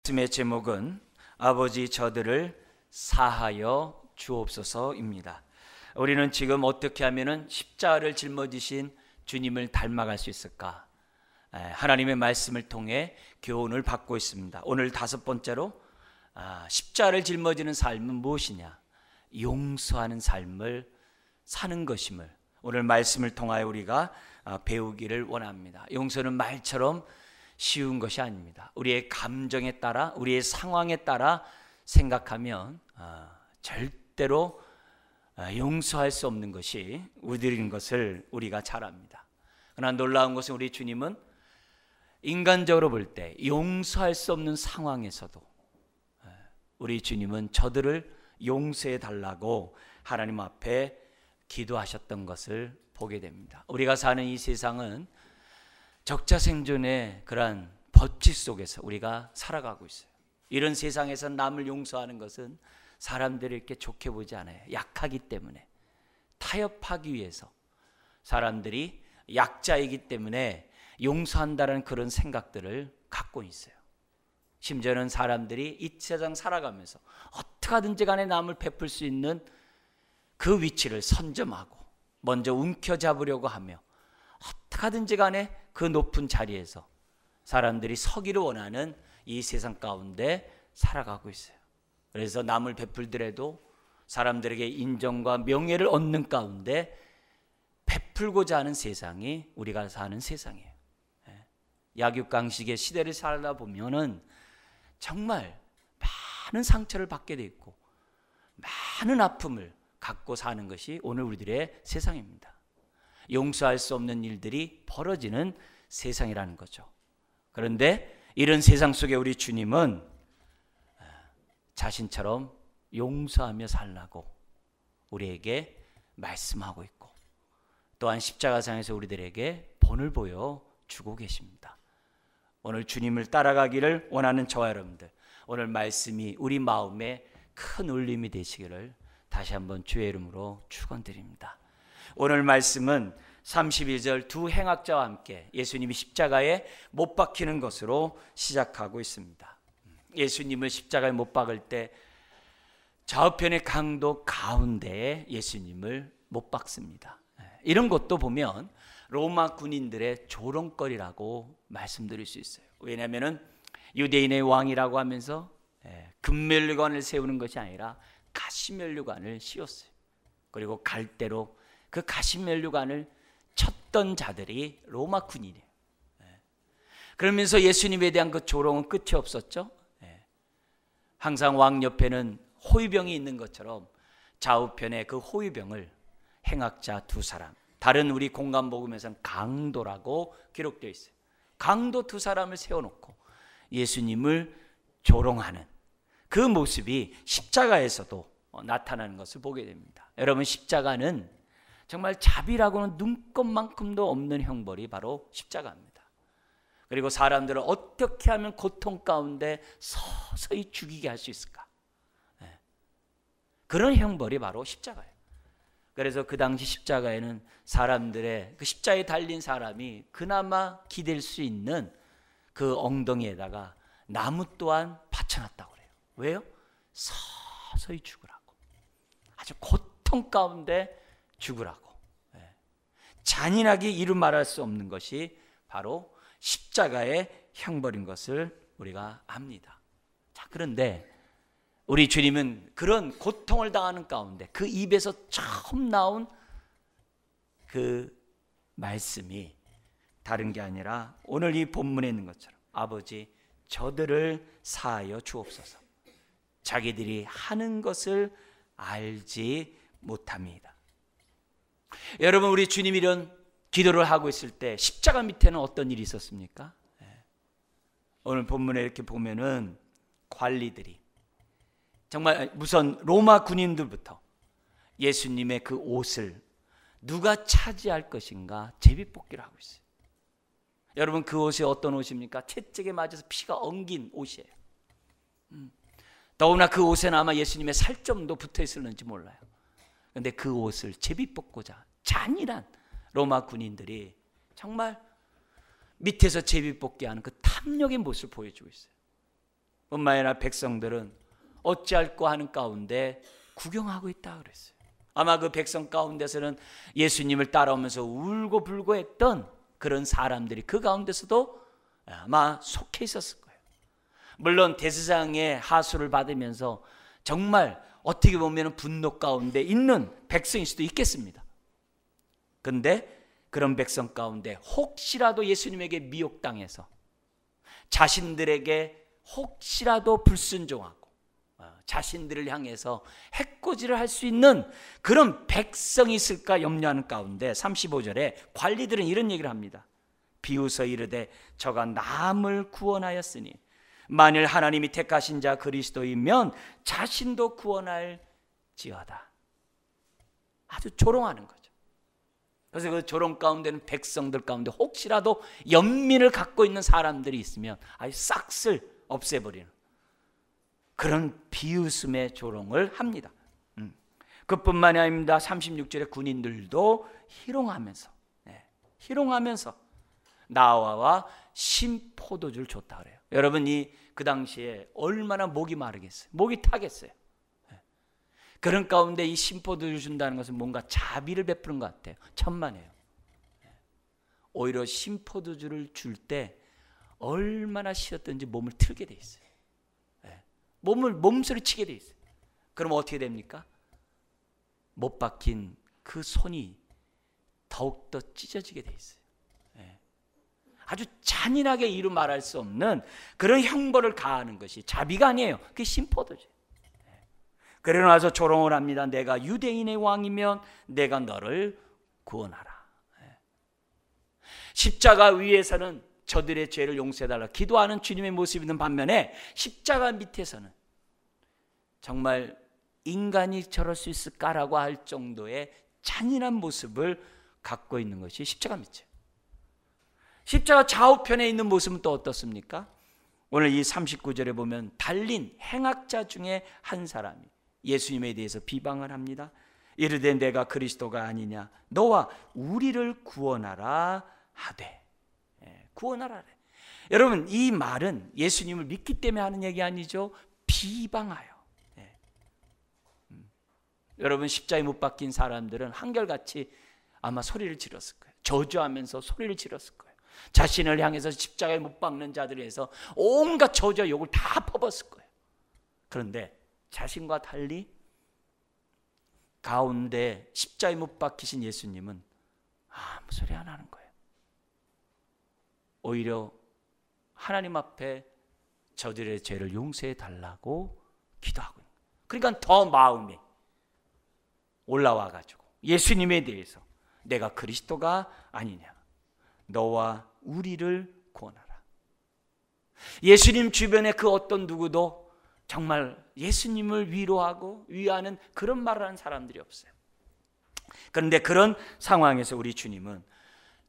말씀의 제목은 아버지 저들을 사하여 주옵소서입니다. 우리는 지금 어떻게 하면 십자가를 짊어지신 주님을 닮아갈 수 있을까? 하나님의 말씀을 통해 교훈을 받고 있습니다. 오늘 다섯 번째로 십자가를 짊어지는 삶은 무엇이냐? 용서하는 삶을 사는 것임을 오늘 말씀을 통하여 우리가 배우기를 원합니다. 용서는 말처럼 쉬운 것이 아닙니다. 우리의 감정에 따라, 우리의 상황에 따라 생각하면 절대로 용서할 수 없는 것이 우리인 것을 우리가 잘 압니다. 그러나 놀라운 것은 우리 주님은 인간적으로 볼 때 용서할 수 없는 상황에서도 우리 주님은 저들을 용서해 달라고 하나님 앞에 기도하셨던 것을 보게 됩니다. 우리가 사는 이 세상은 적자생존의 그러한 법칙 속에서 우리가 살아가고 있어요. 이런 세상에서 남을 용서하는 것은 사람들을 이렇게 좋게 보지 않아요. 약하기 때문에, 타협하기 위해서 사람들이 약자이기 때문에 용서한다는 그런 생각들을 갖고 있어요. 심지어는 사람들이 이 세상 살아가면서 어떻게 하든지 간에 남을 베풀 수 있는 그 위치를 선점하고 먼저 움켜잡으려고 하며 어떻게 하든지 간에 그 높은 자리에서 사람들이 서기를 원하는 이 세상 가운데 살아가고 있어요. 그래서 남을 베풀더라도 사람들에게 인정과 명예를 얻는 가운데 베풀고자 하는 세상이 우리가 사는 세상이에요. 약육강식의 시대를 살다 보면은 정말 많은 상처를 받게 돼 있고 많은 아픔을 갖고 사는 것이 오늘 우리들의 세상입니다. 용서할 수 없는 일들이 벌어지는 세상이라는 거죠. 그런데 이런 세상 속에 우리 주님은 자신처럼 용서하며 살라고 우리에게 말씀하고 있고 또한 십자가상에서 우리들에게 본을 보여주고 계십니다. 오늘 주님을 따라가기를 원하는 저와 여러분들, 오늘 말씀이 우리 마음에 큰 울림이 되시기를 다시 한번 주의 이름으로 축원드립니다. 오늘 말씀은 31절 두 행악자와 함께 예수님이 십자가에 못 박히는 것으로 시작하고 있습니다. 예수님을 십자가에 못 박을 때 좌우편의 강도 가운데에 예수님을 못 박습니다. 이런 것도 보면 로마 군인들의 조롱거리라고 말씀드릴 수 있어요. 왜냐하면 유대인의 왕이라고 하면서 금면류관을 세우는 것이 아니라 가시면류관을 씌웠어요. 그리고 갈대로 그 가시면류관을 쳤던 자들이 로마 군인이에요. 그러면서 예수님에 대한 그 조롱은 끝이 없었죠. 항상 왕 옆에는 호위병이 있는 것처럼 좌우편에 그 호위병을 행악자 두 사람, 다른 우리 공간복음에서는 강도라고 기록되어 있어요. 강도 두 사람을 세워놓고 예수님을 조롱하는 그 모습이 십자가에서도 나타나는 것을 보게 됩니다. 여러분, 십자가는 정말 자비라고는 눈꼽만큼도 없는 형벌이 바로 십자가입니다. 그리고 사람들을 어떻게 하면 고통 가운데 서서히 죽이게 할 수 있을까? 그런 형벌이 바로 십자가예요. 그래서 그 당시 십자가에는 사람들의 그 십자가에 달린 사람이 그나마 기댈 수 있는 그 엉덩이에다가 나무 또한 받쳐놨다고 그래요. 왜요? 서서히 죽으라고. 아주 고통 가운데 죽으라고. 잔인하게 이루 말할 수 없는 것이 바로 십자가의 형벌인 것을 우리가 압니다. 자, 그런데 우리 주님은 그런 고통을 당하는 가운데 그 입에서 처음 나온 그 말씀이 다른 게 아니라 오늘 이 본문에 있는 것처럼 아버지 저들을 사하여 주옵소서. 자기들이 하는 것을 알지 못합니다. 여러분, 우리 주님이 이런 기도를 하고 있을 때 십자가 밑에는 어떤 일이 있었습니까? 오늘 본문에 이렇게 보면은 관리들이 정말 우선 로마 군인들부터 예수님의 그 옷을 누가 차지할 것인가 제비뽑기를 하고 있어요. 여러분, 그 옷이 어떤 옷입니까? 채찍에 맞아서 피가 엉긴 옷이에요. 더구나 그 옷에는 아마 예수님의 살점도 붙어 있을는지 몰라요. 그런데 그 옷을 제비뽑고자 잔인한 로마 군인들이 정말 밑에서 제비뽑기 하는 그 탐욕의 모습을 보여주고 있어요. 뿐만 아니라 백성들은 어찌할꼬 하는 가운데 구경하고 있다 그랬어요. 아마 그 백성 가운데서는 예수님을 따라오면서 울고 불고 했던 그런 사람들이 그 가운데서도 아마 속해 있었을 거예요. 물론 대제사장의 하수를 받으면서 정말 어떻게 보면 분노 가운데 있는 백성일 수도 있겠습니다. 그런데 그런 백성 가운데 혹시라도 예수님에게 미혹당해서 자신들에게 혹시라도 불순종하고 자신들을 향해서 해코지를 할 수 있는 그런 백성이 있을까 염려하는 가운데 35절에 관리들은 이런 얘기를 합니다. 비웃어 이르되 저가 남을 구원하였으니 만일 하나님이 택하신 자 그리스도이면 자신도 구원할지어다. 아주 조롱하는 거죠. 그래서 그 조롱 가운데는 백성들 가운데 혹시라도 연민을 갖고 있는 사람들이 있으면 아주 싹쓸 없애버리는 그런 비웃음의 조롱을 합니다. 그뿐만이 아닙니다. 36절에 군인들도 희롱하면서 나와와 신포도주를 줬다 그래요. 여러분 그 당시에 얼마나 목이 마르겠어요. 목이 타겠어요. 그런 가운데 이 신포도주를 준다는 것은 뭔가 자비를 베푸는 것 같아요. 천만에요. 오히려 신포도주를 줄 때 얼마나 싫었던지 몸을 틀게 돼 있어요. 몸소리치게 돼 있어요. 그럼 어떻게 됩니까? 못 박힌 그 손이 더욱더 찢어지게 돼 있어요. 아주 잔인하게 이루 말할 수 없는 그런 형벌을 가하는 것이 자비가 아니에요. 그게 신포도죠. 그러고 나서 조롱을 합니다. 내가 유대인의 왕이면 내가 너를 구원하라. 십자가 위에서는 저들의 죄를 용서해달라 기도하는 주님의 모습이 있는 반면에 십자가 밑에서는 정말 인간이 저럴 수 있을까라고 할 정도의 잔인한 모습을 갖고 있는 것이 십자가 밑이에요. 십자가 좌우편에 있는 모습은 또 어떻습니까? 오늘 이 39절에 보면 달린 행악자 중에 한 사람이 예수님에 대해서 비방을 합니다. 이르되 내가 그리스도가 아니냐 너와 우리를 구원하라 하되. 구원하라 하래. 여러분 이 말은 예수님을 믿기 때문에 하는 얘기 아니죠. 비방하여. 여러분 십자가에 못 박힌 사람들은 한결같이 아마 소리를 질렀을 거예요. 저주하면서 소리를 질렀을 거예요. 자신을 향해서 십자가에 못 박는 자들에 대해서 온갖 저주와 욕을 다 퍼붓을 거예요. 그런데 자신과 달리 가운데 십자가에 못 박히신 예수님은 아무 소리 안 하는 거예요. 오히려 하나님 앞에 저들의 죄를 용서해 달라고 기도하고 있는 거예요. 그러니까 더 마음이 올라와 가지고 예수님에 대해서 내가 그리스도가 아니냐 너와 우리를 구원하라. 예수님 주변에 그 어떤 누구도 정말 예수님을 위로하고 위하는 그런 말을 하는 사람들이 없어요. 그런데 그런 상황에서 우리 주님은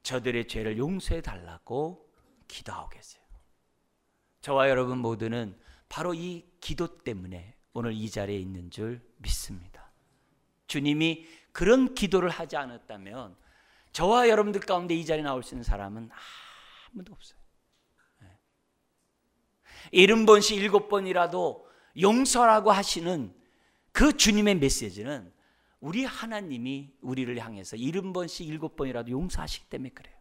저들의 죄를 용서해 달라고 기도하고 계세요. 저와 여러분 모두는 바로 이 기도 때문에 오늘 이 자리에 있는 줄 믿습니다. 주님이 그런 기도를 하지 않았다면 저와 여러분들 가운데 이 자리에 나올 수 있는 사람은 아무도 없어요. 70번씩 7번이라도 용서라고 하시는 그 주님의 메시지는 우리 하나님이 우리를 향해서 70번씩 7번이라도 용서하시기 때문에 그래요.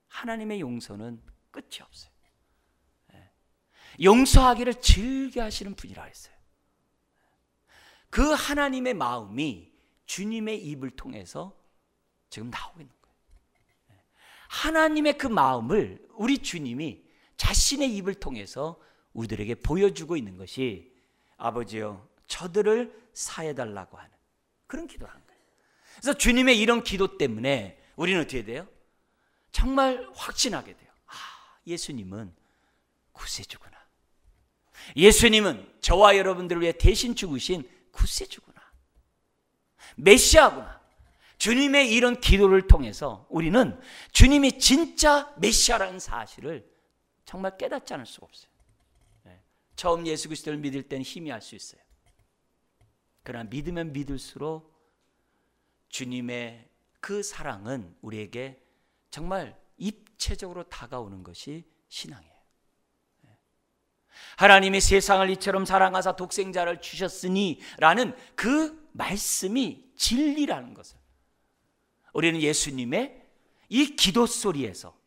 하나님의 용서는 끝이 없어요. 용서하기를 즐겨 하시는 분이라 했어요. 그 하나님의 마음이 주님의 입을 통해서 지금 나오고 있는 거예요. 하나님의 그 마음을 우리 주님이 자신의 입을 통해서 우리들에게 보여주고 있는 것이 아버지여 저들을 사해달라고 하는 그런 기도를 하는 거예요. 그래서 주님의 이런 기도 때문에 우리는 어떻게 돼요? 정말 확신하게 돼요. 예수님은 구세주구나. 예수님은 저와 여러분들을 위해 대신 죽으신 구세주구나. 메시아구나. 주님의 이런 기도를 통해서 우리는 주님이 진짜 메시아라는 사실을 정말 깨닫지 않을 수가 없어요. 처음 예수 그리스도를 믿을 때는 희미할 수 있어요. 그러나 믿으면 믿을수록 주님의 그 사랑은 우리에게 정말 입체적으로 다가오는 것이 신앙이에요. 하나님이 세상을 이처럼 사랑하사 독생자를 주셨으니 라는 그 말씀이 진리라는 것을 우리는 예수님의 이 기도 소리에서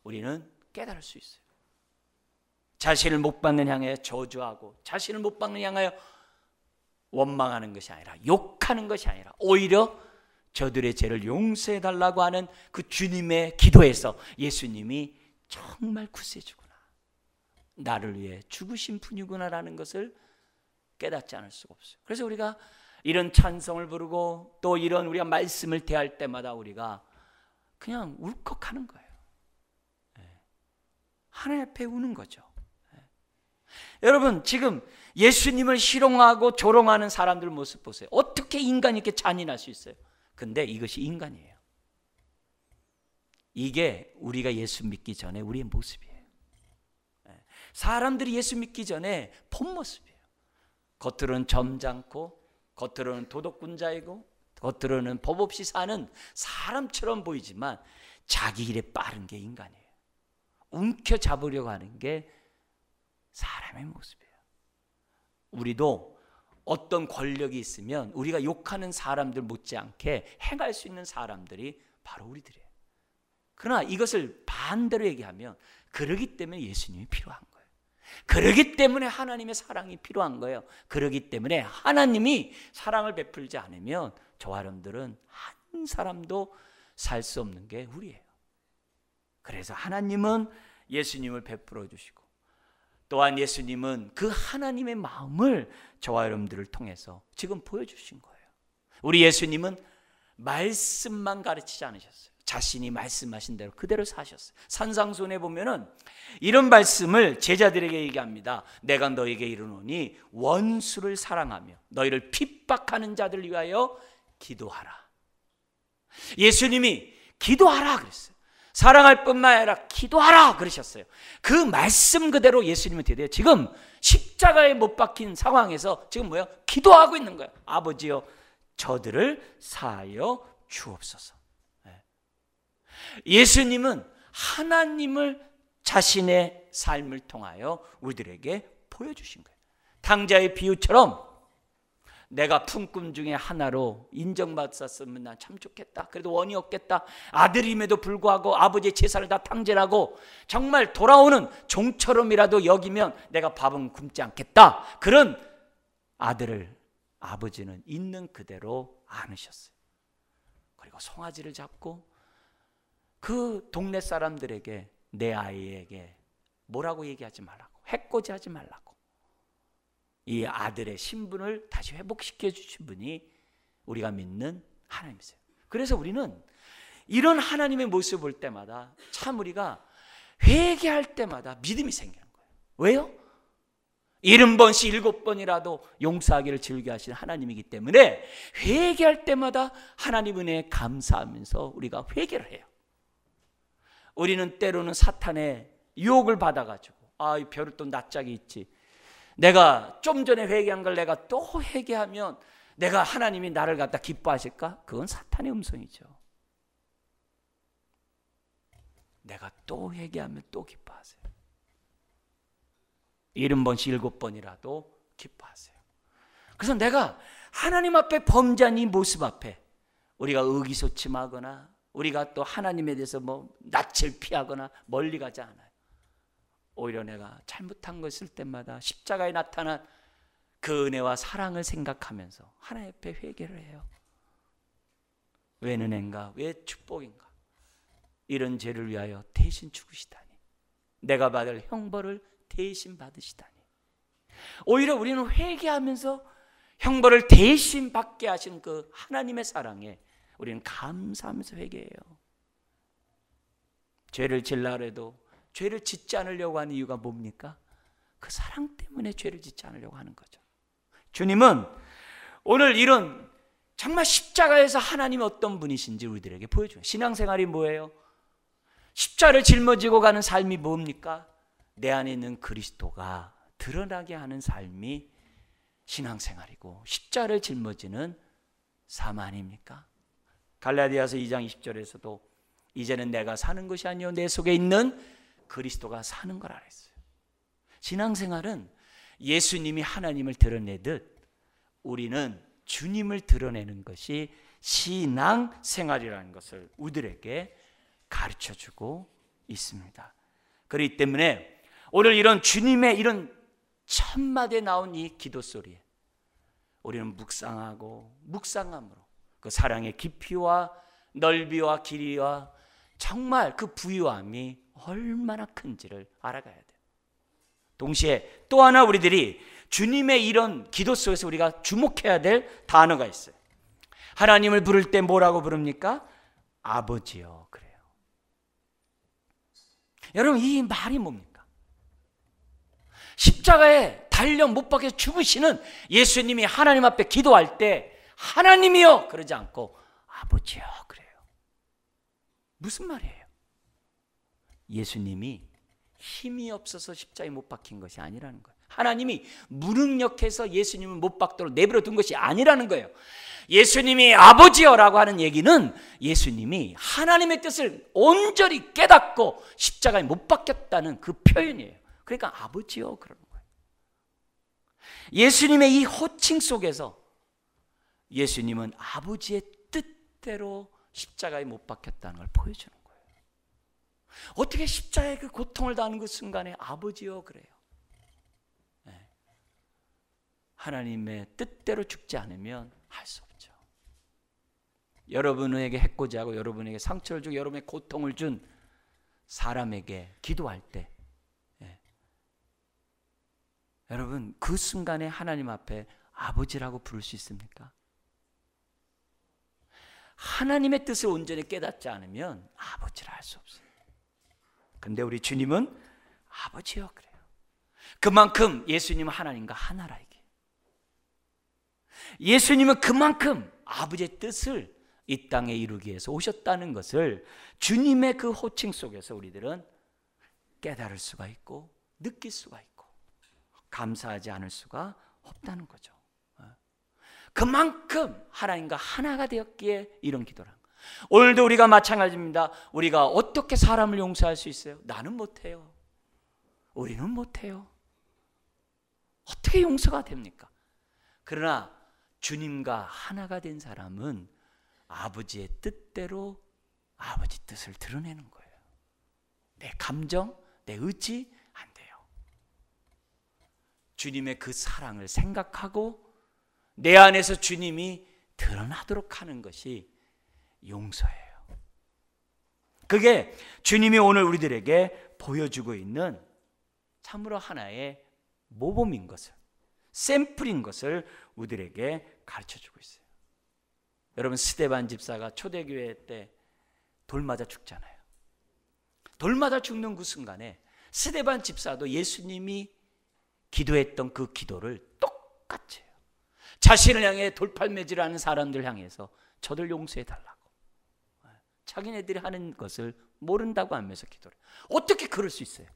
우리는 깨달을 수 있어요. 자신을 못 받는 향하여 저주하고 자신을 못 받는 향하여 원망하는 것이 아니라, 욕하는 것이 아니라 오히려 저들의 죄를 용서해 달라고 하는 그 주님의 기도에서 예수님이 정말 구세주구나, 나를 위해 죽으신 분이구나라는 것을 깨닫지 않을 수가 없어요. 그래서 우리가 이런 찬송을 부르고 또 이런 우리가 말씀을 대할 때마다 우리가 그냥 울컥하는 거예요. 하나님 앞에 우는 거죠. 여러분, 지금 예수님을 희롱하고 조롱하는 사람들 모습 보세요. 어떻게 인간이 이렇게 잔인할 수 있어요? 근데 이것이 인간이에요. 이게 우리가 예수 믿기 전에 우리의 모습이에요. 사람들이 예수 믿기 전에 본 모습이에요. 겉으로는 점잖고 겉으로는 도덕군자이고 겉으로는 법 없이 사는 사람처럼 보이지만 자기 일에 빠른 게 인간이에요. 움켜잡으려고 하는 게 사람의 모습이에요. 우리도 어떤 권력이 있으면 우리가 욕하는 사람들 못지않게 행할 수 있는 사람들이 바로 우리들이에요. 그러나 이것을 반대로 얘기하면 그러기 때문에 예수님이 필요한 거예요. 그러기 때문에 하나님의 사랑이 필요한 거예요. 그러기 때문에 하나님이 사랑을 베풀지 않으면 저와 여러분들은 한 사람도 살 수 없는 게 우리예요. 그래서 하나님은 예수님을 베풀어 주시고 또한 예수님은 그 하나님의 마음을 저와 여러분들을 통해서 지금 보여주신 거예요. 우리 예수님은 말씀만 가르치지 않으셨어요. 자신이 말씀하신 대로 그대로 사셨어요. 산상수훈에 보면은 이런 말씀을 제자들에게 얘기합니다. 내가 너에게 이르노니 원수를 사랑하며 너희를 핍박하는 자들을 위하여 기도하라. 예수님이 기도하라 그랬어요. 사랑할 뿐만 아니라 기도하라 그러셨어요. 그 말씀 그대로 예수님은 어떻게 돼요? 지금 십자가에 못 박힌 상황에서 지금 뭐예요? 기도하고 있는 거예요. 아버지여 저들을 사하여 주옵소서. 예수님은 하나님을 자신의 삶을 통하여 우리들에게 보여주신 거예요. 탕자의 비유처럼 내가 품꾼 중에 하나로 인정받았으면 난 참 좋겠다. 그래도 원이 없겠다. 아들임에도 불구하고 아버지의 제사를 다 탕진하고 정말 돌아오는 종처럼이라도 여기면 내가 밥은 굶지 않겠다. 그런 아들을 아버지는 있는 그대로 안으셨어요. 그리고 송아지를 잡고 그 동네 사람들에게 내 아이에게 뭐라고 얘기하지 말라고, 해코지하지 말라고 이 아들의 신분을 다시 회복시켜 주신 분이 우리가 믿는 하나님이세요. 그래서 우리는 이런 하나님의 모습을 볼 때마다 참 우리가 회개할 때마다 믿음이 생기는 거예요. 왜요? 70번씩 7번이라도 용서하기를 즐겨 하시는 하나님이기 때문에 회개할 때마다 하나님 은혜에 감사하면서 우리가 회개를 해요. 우리는 때로는 사탄의 유혹을 받아가지고 이 별을 또 낯짝이 있지, 내가 좀 전에 회개한 걸 내가 또 회개하면 내가 하나님이 나를 갖다 기뻐하실까? 그건 사탄의 음성이죠. 내가 또 회개하면 또 기뻐하세요. 70번씩 7번이라도 기뻐하세요. 그래서 내가 하나님 앞에 범죄한 이 모습 앞에 우리가 의기소침하거나 우리가 또 하나님에 대해서 낯을 피하거나 멀리 가지 않아요. 오히려 내가 잘못한 것을 때마다 십자가에 나타난 그 은혜와 사랑을 생각하면서 하나님 앞에 회개를 해요. 왜 은혜인가? 왜 축복인가? 이런 죄를 위하여 대신 죽으시다니, 내가 받을 형벌을 대신 받으시다니. 오히려 우리는 회개하면서 형벌을 대신 받게 하신 그 하나님의 사랑에 우리는 감사하면서 회개해요. 죄를 질라 해도 죄를 짓지 않으려고 하는 이유가 뭡니까? 그 사랑 때문에 죄를 짓지 않으려고 하는 거죠. 주님은 오늘 이런 정말 십자가에서 하나님이 어떤 분이신지 우리들에게 보여줘요. 신앙생활이 뭐예요? 십자가를 짊어지고 가는 삶이 뭡니까? 내 안에 있는 그리스도가 드러나게 하는 삶이 신앙생활이고 십자가를 짊어지는 삶 아닙니까? 갈라디아서 2장 20절에서도 이제는 내가 사는 것이 아니요 내 속에 있는 그리스도가 사는 거라 그랬어요. 신앙생활은 예수님이 하나님을 드러내듯 우리는 주님을 드러내는 것이 신앙생활이라는 것을 우리들에게 가르쳐주고 있습니다. 그렇기 때문에 오늘 이런 주님의 이런 첫마디에 나온 이 기도 소리에 우리는 묵상하고 묵상함으로 그 사랑의 깊이와 넓이와 길이와 정말 그 부유함이 얼마나 큰지를 알아가야 돼요. 동시에 또 하나 우리들이 주님의 이런 기도 속에서 우리가 주목해야 될 단어가 있어요. 하나님을 부를 때 뭐라고 부릅니까? 아버지요 그래요. 여러분 이 말이 뭡니까? 십자가에 달려 못 박혀 죽으시는 예수님이 하나님 앞에 기도할 때 하나님이요 그러지 않고 아버지요 그래요. 무슨 말이에요? 예수님이 힘이 없어서 십자가에 못 박힌 것이 아니라는 거예요. 하나님이 무능력해서 예수님을 못 박도록 내버려 둔 것이 아니라는 거예요. 예수님이 아버지여라고 하는 얘기는 예수님이 하나님의 뜻을 온전히 깨닫고 십자가에 못 박혔다는 그 표현이에요. 그러니까 아버지여 그러는 거예요. 예수님의 이 호칭 속에서 예수님은 아버지의 뜻대로 십자가에 못 박혔다는 걸 보여주는 거예요. 어떻게 십자가의 그 고통을 당하는 그 순간에 아버지여 그래요. 네. 하나님의 뜻대로 죽지 않으면 할 수 없죠. 여러분에게 해코지 하고 여러분에게 상처를 주고 여러분에게 고통을 준 사람에게 기도할 때 여러분 그 순간에 하나님 앞에 아버지라고 부를 수 있습니까? 하나님의 뜻을 온전히 깨닫지 않으면 아버지라 할 수 없어요. 근데 우리 주님은 아버지요 그래요. 그만큼 예수님은 하나님과 하나라 이게. 예수님은 그만큼 아버지의 뜻을 이 땅에 이루기 위해서 오셨다는 것을 주님의 그 호칭 속에서 우리들은 깨달을 수가 있고 느낄 수가 있고 감사하지 않을 수가 없다는 거죠. 그만큼 하나님과 하나가 되었기에 이런 기도를 합니다. 오늘도 우리가 마찬가지입니다. 우리가 어떻게 사람을 용서할 수 있어요? 나는 못해요. 우리는 못해요. 어떻게 용서가 됩니까? 그러나 주님과 하나가 된 사람은 아버지의 뜻대로 아버지 뜻을 드러내는 거예요. 내 감정, 내 의지 안 돼요. 주님의 그 사랑을 생각하고 내 안에서 주님이 드러나도록 하는 것이 용서예요. 그게 주님이 오늘 우리들에게 보여주고 있는 참으로 하나의 모범인 것을, 샘플인 것을 우리들에게 가르쳐주고 있어요. 여러분 스데반 집사가 초대교회 때 돌 맞아 죽잖아요. 돌 맞아 죽는 그 순간에 스데반 집사도 예수님이 기도했던 그 기도를 똑같이 해요. 자신을 향해 돌팔매질하는 사람들 향해서 저들 용서해달라고. 자기네들이 하는 것을 모른다고 하면서 기도를 해요. 어떻게 그럴 수 있어요?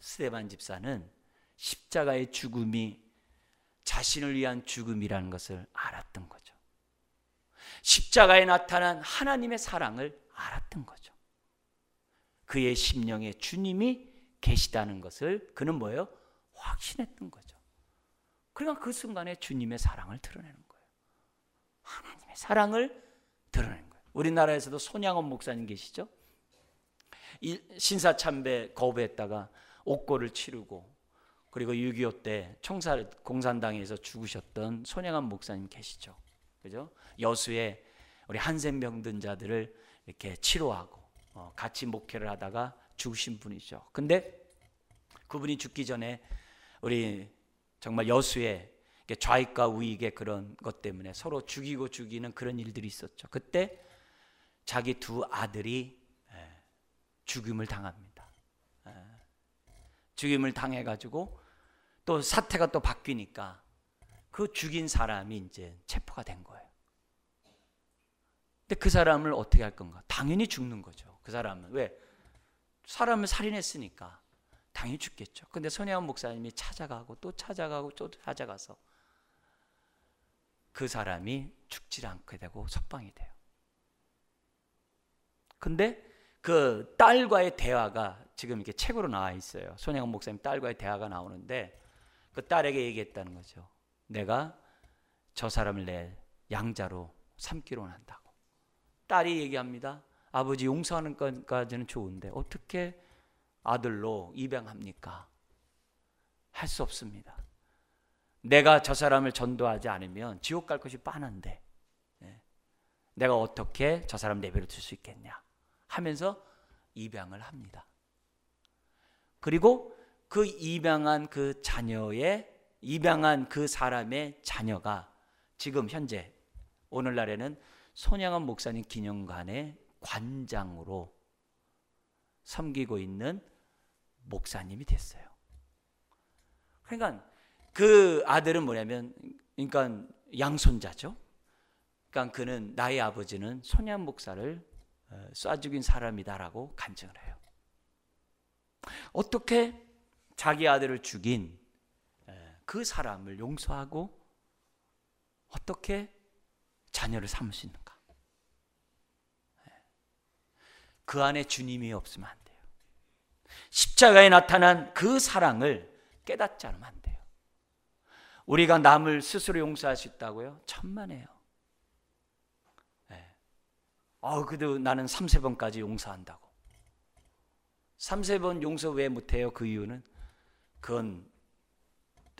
스데반 집사는 십자가의 죽음이 자신을 위한 죽음이라는 것을 알았던 거죠. 십자가에 나타난 하나님의 사랑을 알았던 거죠. 그의 심령에 주님이 계시다는 것을 그는 뭐예요? 확신했던 거죠. 그러니까 그 순간에 주님의 사랑을 드러내는 거예요. 하나님의 사랑을 드러내는 거예요. 우리나라에서도 손양원 목사님 계시죠? 신사참배 거부했다가 옥고를 치르고 그리고 6.25 때 공산당에서 죽으셨던 손양원 목사님 계시죠? 그죠? 여수에 우리 한센병든 자들을 이렇게 치료하고 같이 목회를 하다가 죽으신 분이죠. 근데 그분이 죽기 전에 우리 정말 여수에 좌익과 우익의 그런 것 때문에 서로 죽이고 죽이는 그런 일들이 있었죠. 그때 자기 두 아들이 죽임을 당합니다. 죽임을 당해가지고 또 사태가 또 바뀌니까 그 죽인 사람이 이제 체포가 된 거예요. 근데 그 사람을 어떻게 할 건가? 당연히 죽는 거죠. 그 사람은 왜? 사람을 살인했으니까 당연히 죽겠죠. 근데 손혜원 목사님이 찾아가고 또 찾아가고 또 찾아가서 그 사람이 죽지 않게 되고 석방이 돼요. 근데 그 딸과의 대화가 지금 이렇게 책으로 나와 있어요. 손혜원 목사님 딸과의 대화가 나오는데 그 딸에게 얘기했다는 거죠. 내가 저 사람을 내 양자로 삼기로 한다고. 딸이 얘기합니다. 아버지 용서하는 것까지는 좋은데 어떻게 아들로 입양합니까? 할 수 없습니다. 내가 저 사람을 전도하지 않으면 지옥 갈 것이 뻔한데 내가 어떻게 저 사람 내버려 둘 수 있겠냐 하면서 입양을 합니다. 그리고 그 입양한 그 사람의 자녀가 지금 현재 오늘날에는 손양원 목사님 기념관의 관장으로 섬기고 있는 목사님이 됐어요. 그러니까 그 아들은 뭐냐면, 그러니까 양손자죠. 그러니까 그는 나의 아버지는 손양 목사를 쏴 죽인 사람이다라고 간증을 해요. 어떻게 자기 아들을 죽인 그 사람을 용서하고 어떻게 자녀를 삼을 수 있는가? 그 안에 주님이 없으면 안 돼요. 십자가에 나타난 그 사랑을 깨닫지 않으면 안 돼요. 우리가 남을 스스로 용서할 수 있다고요? 천만에요. 그래도 나는 3-4번까지 용서한다고. 3-4번 용서 왜 못해요? 그 이유는 그건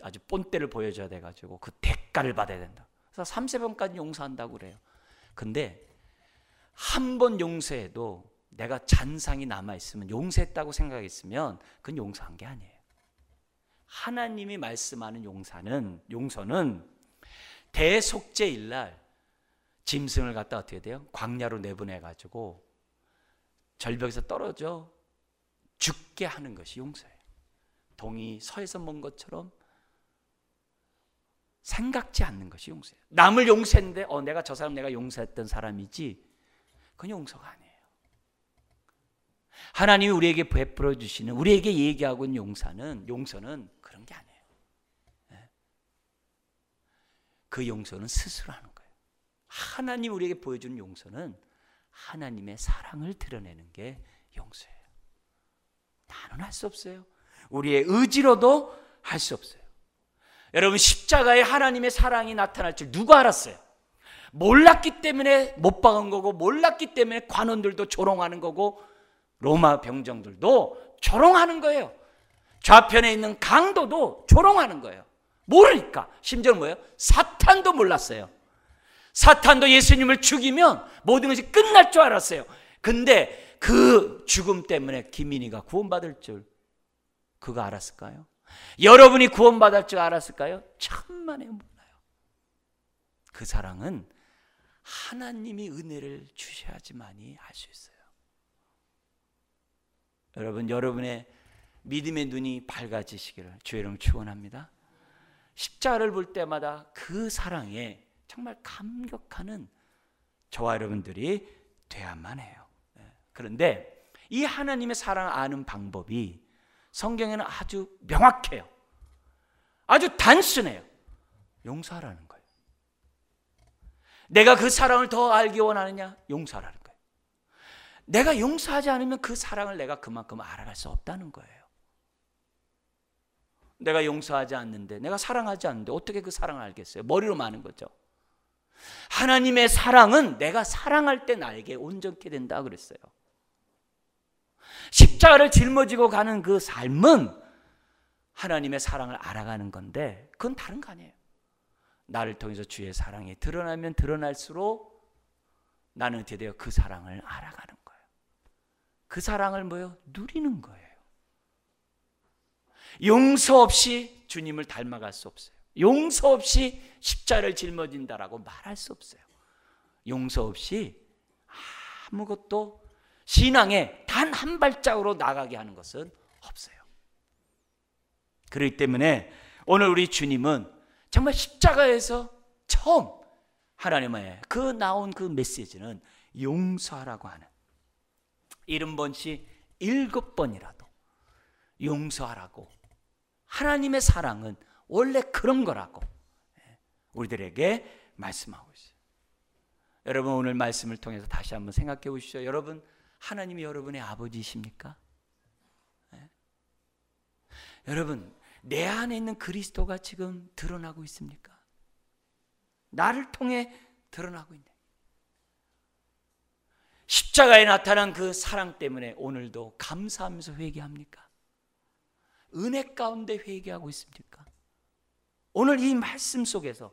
아주 본때를 보여줘야 돼가지고 그 대가를 받아야 된다. 그래서 3-4번까지 용서한다고 그래요. 근데 한 번 용서해도 내가 잔상이 남아있으면, 용서했다고 생각했으면 그건 용서한 게 아니에요. 하나님이 말씀하는 용서는 대속죄일날 짐승을 갖다 어떻게 돼요? 광야로 내보내가지고 절벽에서 떨어져 죽게 하는 것이 용서예요. 동이 서에서 먼 것처럼 생각지 않는 것이 용서예요. 남을 용서했는데 내가 저 사람 내가 용서했던 사람이지, 그건 용서가 아니에요. 하나님이 우리에게 베풀어 주시는, 우리에게 얘기하고 있는 용서는 그런 게 아니에요. 그 용서는 스스로 하는 거예요. 하나님이 우리에게 보여주는 용서는 하나님의 사랑을 드러내는 게 용서예요. 나는 할 수 없어요. 우리의 의지로도 할 수 없어요. 여러분, 십자가에 하나님의 사랑이 나타날 줄 누가 알았어요? 몰랐기 때문에 못 박은 거고, 몰랐기 때문에 관원들도 조롱하는 거고, 로마 병정들도 조롱하는 거예요. 좌편에 있는 강도도 조롱하는 거예요. 모르니까. 심지어는 뭐예요? 사탄도 몰랐어요. 사탄도 예수님을 죽이면 모든 것이 끝날 줄 알았어요. 근데 그 죽음 때문에 김민희가 구원받을 줄 그거 알았을까요? 여러분이 구원받을 줄 알았을까요? 천만에 몰라요. 그 사랑은 하나님이 은혜를 주셔야지만이 할 수 있어요. 여러분, 여러분의 믿음의 눈이 밝아지시기를 주의 이름으로 축원합니다. 십자가를 볼 때마다 그 사랑에 정말 감격하는 저와 여러분들이 돼야만 해요. 그런데 이 하나님의 사랑을 아는 방법이 성경에는 아주 명확해요. 아주 단순해요. 용서하라는 거예요. 내가 그 사랑을 더 알기 원하느냐? 용서하라는 거예요. 내가 용서하지 않으면 그 사랑을 내가 그만큼 알아갈 수 없다는 거예요. 내가 용서하지 않는데, 내가 사랑하지 않는데 어떻게 그 사랑을 알겠어요? 머리로 마는 거죠. 하나님의 사랑은 내가 사랑할 때 나에게 온전케 된다 그랬어요. 십자가를 짊어지고 가는 그 삶은 하나님의 사랑을 알아가는 건데, 그건 다른 거 아니에요. 나를 통해서 주의 사랑이 드러나면 드러날수록 나는 어떻게 돼요? 그 사랑을 알아가는 거예요. 그 사랑을 뭐예요? 누리는 거예요. 용서 없이 주님을 닮아갈 수 없어요. 용서 없이 십자가를 짊어진다라고 말할 수 없어요. 용서 없이 아무것도 신앙에 단 한 발자국으로 나가게 하는 것은 없어요. 그렇기 때문에 오늘 우리 주님은 정말 십자가에서 처음 하나님의 그 나온 그 메시지는 용서하라고 하는, 70번씩 7번이라도 용서하라고, 하나님의 사랑은 원래 그런 거라고 우리들에게 말씀하고 있어요. 여러분, 오늘 말씀을 통해서 다시 한번 생각해 보십시오. 여러분, 하나님이 여러분의 아버지이십니까? 네? 여러분, 내 안에 있는 그리스도가 지금 드러나고 있습니까? 나를 통해 드러나고 있네. 십자가에 나타난 그 사랑 때문에 오늘도 감사하면서 회개합니까? 은혜 가운데 회개하고 있습니까? 오늘 이 말씀 속에서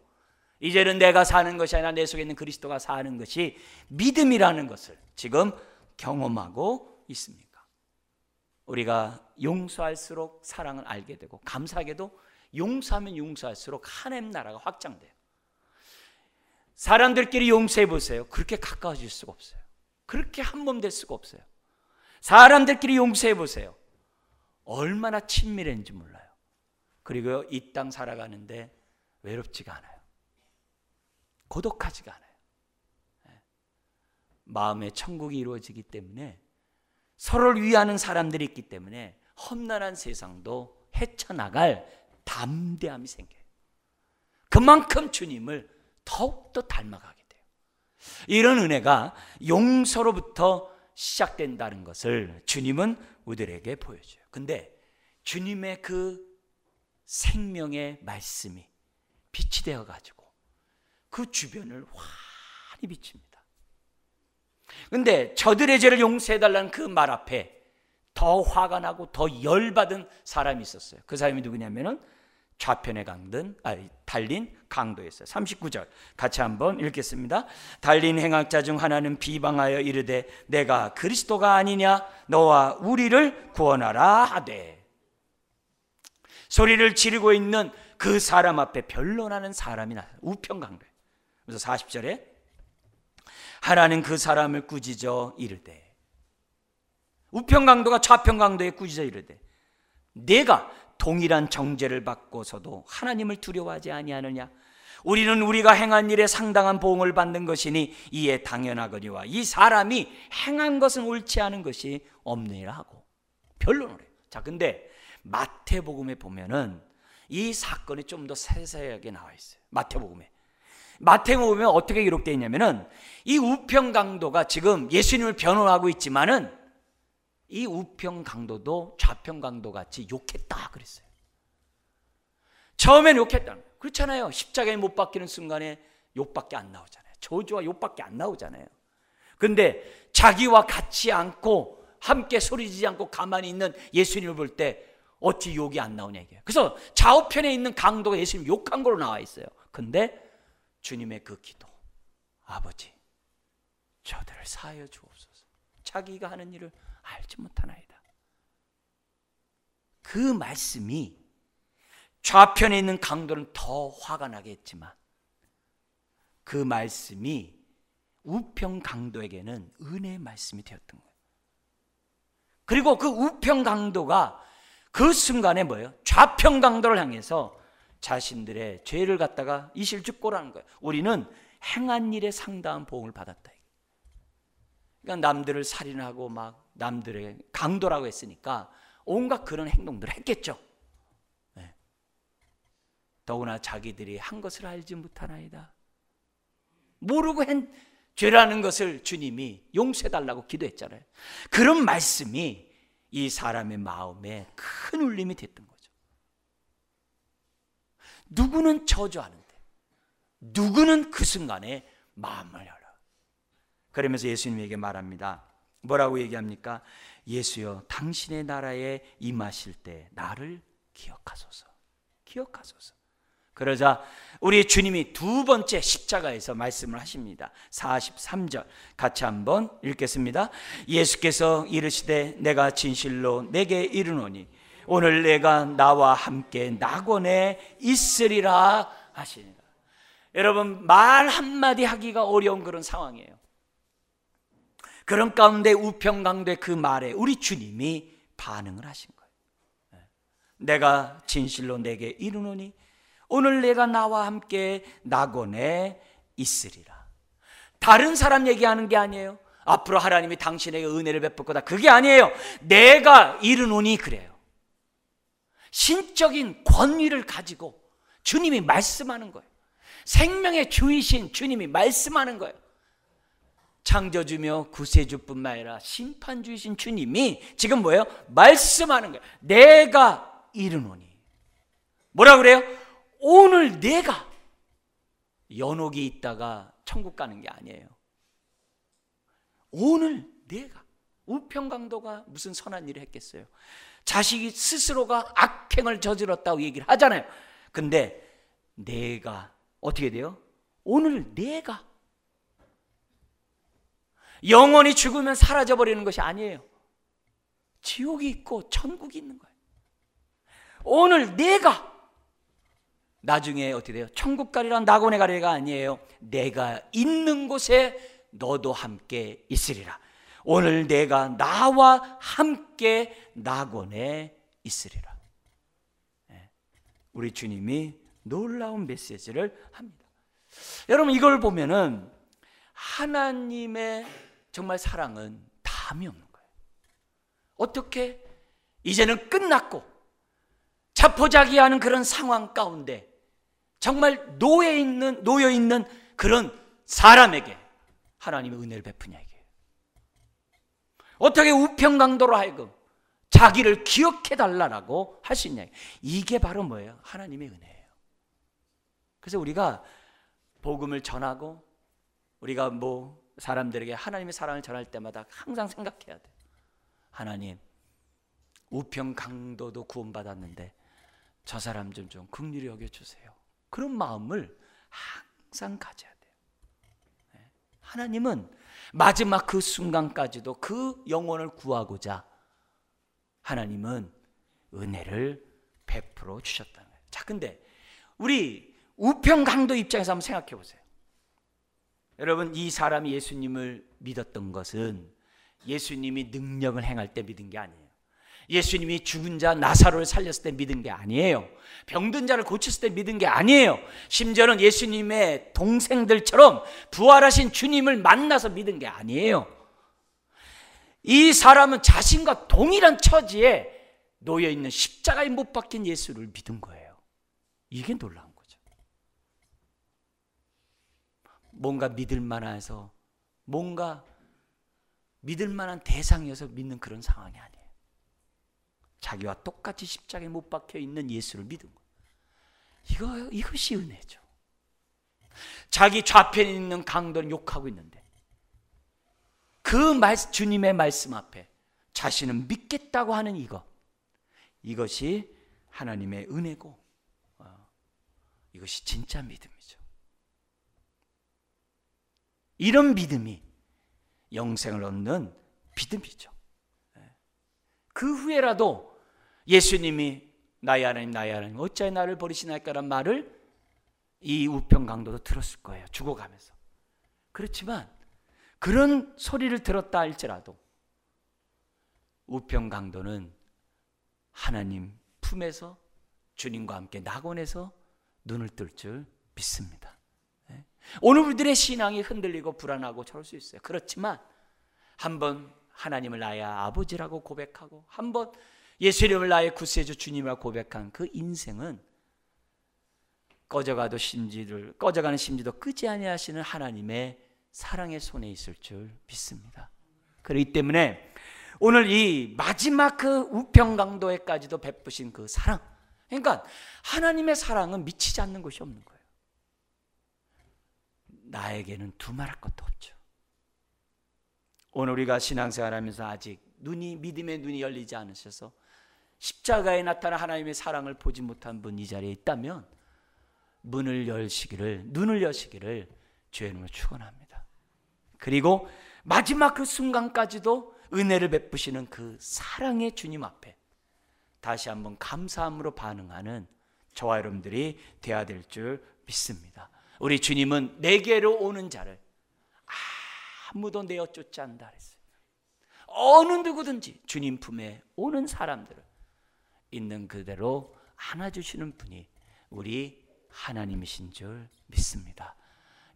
이제는 내가 사는 것이 아니라 내 속에 있는 그리스도가 사는 것이 믿음이라는 것을 지금 경험하고 있습니까? 우리가 용서할수록 사랑을 알게 되고, 감사하게도 용서하면 용서할수록 하나님 나라가 확장돼요. 사람들끼리 용서해 보세요. 그렇게 가까워질 수가 없어요. 그렇게 한 몸 될 수가 없어요. 사람들끼리 용서해 보세요. 얼마나 친밀했는지 몰라요. 그리고 이 땅 살아가는데 외롭지가 않아요. 고독하지가 않아요. 마음의 천국이 이루어지기 때문에, 서로를 위하는 사람들이 있기 때문에 험난한 세상도 헤쳐나갈 담대함이 생겨요. 그만큼 주님을 더욱더 닮아가게 돼요. 이런 은혜가 용서로부터 시작된다는 것을 주님은 우리들에게 보여줘요. 근데 주님의 그 생명의 말씀이 빛이 되어가지고 그 주변을 환히 비칩니다. 근데 저들의 죄를 용서해달라는 그 말 앞에 더 화가 나고 더 열받은 사람이 있었어요. 그 사람이 누구냐면은 좌편에 달린 강도였어요. 39절 같이 한번 읽겠습니다. 달린 행악자 중 하나는 비방하여 이르되 내가 그리스도가 아니냐, 너와 우리를 구원하라 하되. 소리를 지르고 있는 그 사람 앞에 변론하는 사람이 나와요. 우편강도예요. 그래서 40절에 하나는 그 사람을 꾸짖어 이르되, 우편강도가 좌편강도에 꾸짖어 이르되 내가 동일한 정죄를 받고서도 하나님을 두려워하지 아니하느냐? 우리는 우리가 행한 일에 상당한 보응을 받는 것이니 이에 당연하거니와 이 사람이 행한 것은 옳지 않은 것이 없느니라 하고 변론을 해요. 자, 근데 마태복음에 보면은 이 사건이 좀 더 세세하게 나와 있어요. 마태복음에 어떻게 기록되어 있냐면은 이 우편강도가 지금 예수님을 변호하고 있지만은 이 우편강도도 좌편강도 같이 욕했다 그랬어요. 처음엔 욕했다는 거예요. 그렇잖아요. 십자가에 못 박히는 순간에 욕밖에 안 나오잖아요. 저주와 욕밖에 안 나오잖아요. 근데 자기와 같이 앉고 함께 소리지지 않고 가만히 있는 예수님을 볼 때 어찌 욕이 안 나오냐 이게. 그래서 좌우편에 있는 강도가 예수님 욕한 걸로 나와 있어요. 근데 주님의 그 기도, 아버지 저들을 사하여 주옵소서, 자기가 하는 일을 알지 못하나이다. 그 말씀이 좌편에 있는 강도는 더 화가 나게 했지만 그 말씀이 우편 강도에게는 은혜의 말씀이 되었던 거예요. 그리고 그 우편 강도가 그 순간에 뭐예요? 좌편 강도를 향해서 자신들의 죄를 갖다가 이실죽고라는 거예요. 우리는 행한 일에 상당한 보응을 받았다. 그러니까 남들을 살인하고 막 남들의 강도라고 했으니까 온갖 그런 행동들을 했겠죠. 네. 더구나 자기들이 한 것을 알지 못하나이다. 모르고 한 죄라는 것을 주님이 용서해달라고 기도했잖아요. 그런 말씀이 이 사람의 마음에 큰 울림이 됐던 거죠. 누구는 저주하는데 누구는 그 순간에 마음을 열어. 그러면서 예수님에게 말합니다. 뭐라고 얘기합니까? 예수여, 당신의 나라에 임하실 때 나를 기억하소서. 기억하소서. 그러자 우리 주님이 두 번째 십자가에서 말씀을 하십니다. 43절 같이 한번 읽겠습니다. 예수께서 이르시되 내가 진실로 내게 이르노니 오늘 내가 나와 함께 낙원에 있으리라 하시니라. 여러분, 말 한마디 하기가 어려운 그런 상황이에요. 그런 가운데 우편강도의 그 말에 우리 주님이 반응을 하신 거예요. 내가 진실로 내게 이르노니 오늘 내가 나와 함께 낙원에 있으리라. 다른 사람 얘기하는 게 아니에요. 앞으로 하나님이 당신에게 은혜를 베풀 거다, 그게 아니에요. 내가 이르노니 그래요. 신적인 권위를 가지고 주님이 말씀하는 거예요. 생명의 주이신 주님이 말씀하는 거예요. 창조주며 구세주뿐만 아니라 심판주이신 주님이 지금 뭐예요? 말씀하는 거예요. 내가 이르노니. 뭐라 그래요? 오늘 내가. 연옥이 있다가 천국 가는 게 아니에요. 오늘 내가. 우평강도가 무슨 선한 일을 했겠어요? 자식이 스스로가 악행을 저질렀다고 얘기를 하잖아요. 근데 내가 어떻게 돼요? 오늘 내가. 영원히 죽으면 사라져버리는 것이 아니에요. 지옥이 있고 천국이 있는 거예요. 오늘 내가. 나중에 어떻게 돼요? 천국 가리라 낙원에 가리라가 아니에요. 내가 있는 곳에 너도 함께 있으리라. 오늘 내가 나와 함께 낙원에 있으리라. 우리 주님이 놀라운 메시지를 합니다. 여러분, 이걸 보면은 하나님의 정말 사랑은 담이 없는 거예요. 어떻게 이제는 끝났고 자포자기하는 그런 상황 가운데 정말 놓여 있는 그런 사람에게 하나님의 은혜를 베푸냐 이게. 어떻게 우평강도로 하여금 자기를 기억해달라고 할 수 있냐. 이게 바로 뭐예요? 하나님의 은혜예요. 그래서 우리가 복음을 전하고 우리가 사람들에게 하나님의 사랑을 전할 때마다 항상 생각해야 돼요. 하나님, 우평강도도 구원받았는데 저 사람 좀 긍휼히 여겨주세요. 그런 마음을 항상 가져야 돼요. 하나님은 마지막 그 순간까지도 그 영혼을 구하고자 하나님은 은혜를 베풀어 주셨다는 거예요. 자, 근데 우리 우평강도 입장에서 한번 생각해 보세요. 여러분, 이 사람이 예수님을 믿었던 것은 예수님이 능력을 행할 때 믿은 게 아니에요. 예수님이 죽은 자 나사로를 살렸을 때 믿은 게 아니에요. 병든 자를 고쳤을 때 믿은 게 아니에요. 심지어는 예수님의 동생들처럼 부활하신 주님을 만나서 믿은 게 아니에요. 이 사람은 자신과 동일한 처지에 놓여있는 십자가에 못 박힌 예수를 믿은 거예요. 이게 놀라운 거죠. 뭔가 믿을 만해서, 뭔가 믿을 만한 대상이어서 믿는 그런 상황이 아니에요. 자기와 똑같이 십자가에 못 박혀 있는 예수를 믿은 거예요. 이것이 은혜죠. 자기 좌편에 있는 강도는 욕하고 있는데 그 주님의 말씀 앞에 자신은 믿겠다고 하는 이것이 하나님의 은혜고 이것이 진짜 믿음이죠. 이런 믿음이 영생을 얻는 믿음이죠. 그 후에라도 예수님이 나의 하나님 어찌하여 나를 버리시나이까라는 말을 이 우평강도도 들었을 거예요. 죽어가면서. 그렇지만 그런 소리를 들었다 할지라도 우평강도는 하나님 품에서 주님과 함께 낙원에서 눈을 뜰 줄 믿습니다. 오늘 우리들의 신앙이 흔들리고 불안하고 저럴 수 있어요. 그렇지만 한번 하나님을 나의 아버지라고 고백하고 한번 예수님을 나의 구세주 주님이라고 고백한 그 인생은 꺼져가는 심지도 끄지 아니하시는 하나님의 사랑의 손에 있을 줄 믿습니다. 그렇기 때문에 오늘 이 마지막 그 우평강도에까지도 베푸신 그 사랑, 그러니까 하나님의 사랑은 미치지 않는 것이 없는 거예요. 나에게는 두말할 것도 없죠. 오늘 우리가 신앙생활하면서 아직 믿음의 눈이 열리지 않으셔서 십자가에 나타난 하나님의 사랑을 보지 못한 분 이 자리에 있다면 눈을 여시기를 주의 이름으로 축원합니다. 그리고 마지막 그 순간까지도 은혜를 베푸시는 그 사랑의 주님 앞에 다시 한번 감사함으로 반응하는 저와 여러분들이 되어야 될 줄 믿습니다. 우리 주님은 내게로 오는 자를 아무도 내어 쫓지 않는다 그랬어요. 어느 누구든지 주님 품에 오는 사람들을 있는 그대로 안아주시는 분이 우리 하나님이신 줄 믿습니다.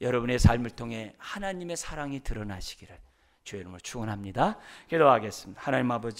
여러분의 삶을 통해 하나님의 사랑이 드러나시기를 주의 이름으로 축원합니다. 기도하겠습니다. 하나님 아버지,